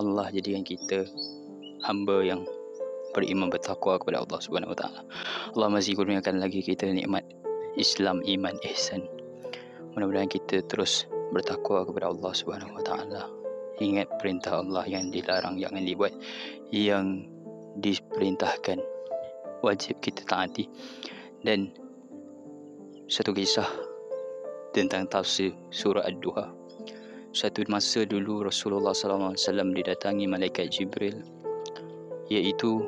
Allah jadikan kita hamba yang beriman bertakwa kepada Allah Subhanahu Wa Taala. Allah masih kurniakan lagi kita nikmat Islam, iman, ihsan. Mudah-mudahan kita terus bertakwa kepada Allah Subhanahu Wa Taala. Ingat perintah Allah, yang dilarang jangan dibuat, yang diperintahkan wajib kita taati. Dan satu kisah tentang tafsir surah Ad-Duha. Satu masa dulu Rasulullah SAW didatangi malaikat Jibril, iaitu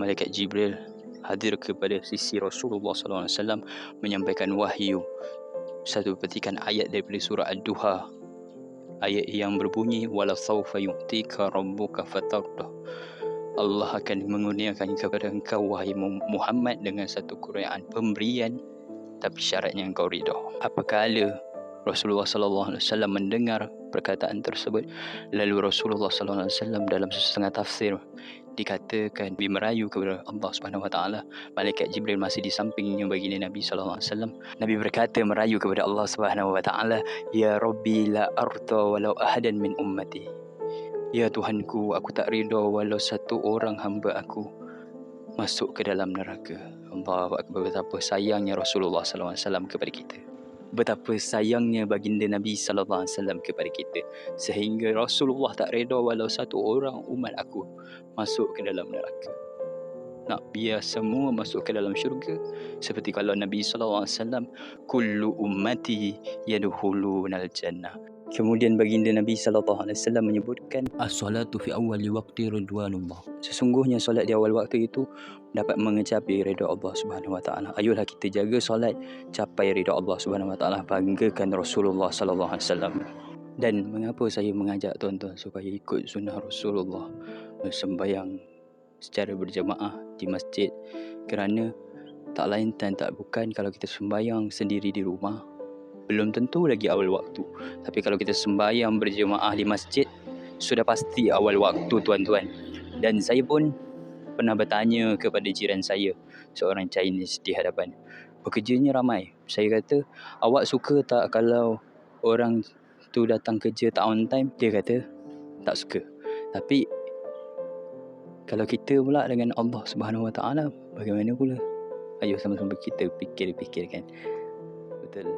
malaikat Jibril hadir kepada sisi Rasulullah SAW menyampaikan wahyu, satu petikan ayat daripada surah Ad-Duha, ayat yang berbunyi wala sawfa yu'tika rabbuka fatardah. Allah akan mengurniakan kepada engkau wahai Muhammad dengan satu kurniaan pemberian, tapi syaratnya engkau ridha. Apabila Rasulullah SAW mendengar perkataan tersebut, lalu Rasulullah SAW dalam setengah tafsir dikatakan merayu kepada Allah Subhanahu Wa Taala. Malaikat Jibril masih di sampingnya baginda Nabi SAW. Nabi berkata merayu kepada Allah Subhanahu Wa Taala, ya Rabbi la arda walau ahadan min ummati. Ya Tuhanku, aku tak ridha walau satu orang hamba aku masuk ke dalam neraka. Allahu Akbar. Betapa sayangnya Rasulullah SAW kepada kita. Betapa sayangnya baginda Nabi SAW kepada kita, sehingga Rasulullah tak reda walau satu orang umat aku masuk ke dalam neraka. Nak biar semua masuk ke dalam syurga, seperti kalau Nabi SAW, kullu ummati yadkhulunal jannah. Kemudian baginda Nabi SAW menyebutkan, as-salatu fi awwali waqti ridwanullah. Sesungguhnya solat di awal waktu itu dapat mengecapi redha Allah Subhanahu Wa Taala. Ayolah kita jaga solat, capai redha Allah Subhanahu Wa Taala, banggakan Rasulullah sallallahu alaihi wasallam. Dan mengapa saya mengajak tuan-tuan supaya ikut sunnah Rasulullah sembahyang secara berjemaah di masjid? Kerana tak lain dan tak bukan, kalau kita sembahyang sendiri di rumah, belum tentu lagi awal waktu. Tapi kalau kita sembahyang berjemaah di masjid, sudah pasti awal waktu, tuan-tuan. Dan saya pun pernah bertanya kepada jiran saya, seorang Chinese di hadapan. Pekerjanya ramai. Saya kata, awak suka tak kalau orang tu datang kerja tak on time? Dia kata, tak suka. Tapi kalau kita pula dengan Allah Subhanahu Wa Taala, bagaimana pula? Ayo sama-sama kita fikir-fikirkan. Betul.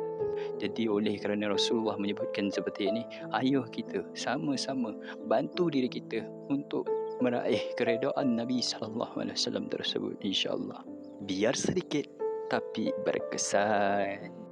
Jadi oleh kerana Rasulullah menyebutkan seperti ini, ayo kita sama-sama bantu diri kita untuk meraih keredaan Nabi SAW tersebut, insya-Allah. Biar sedikit tapi berkesan.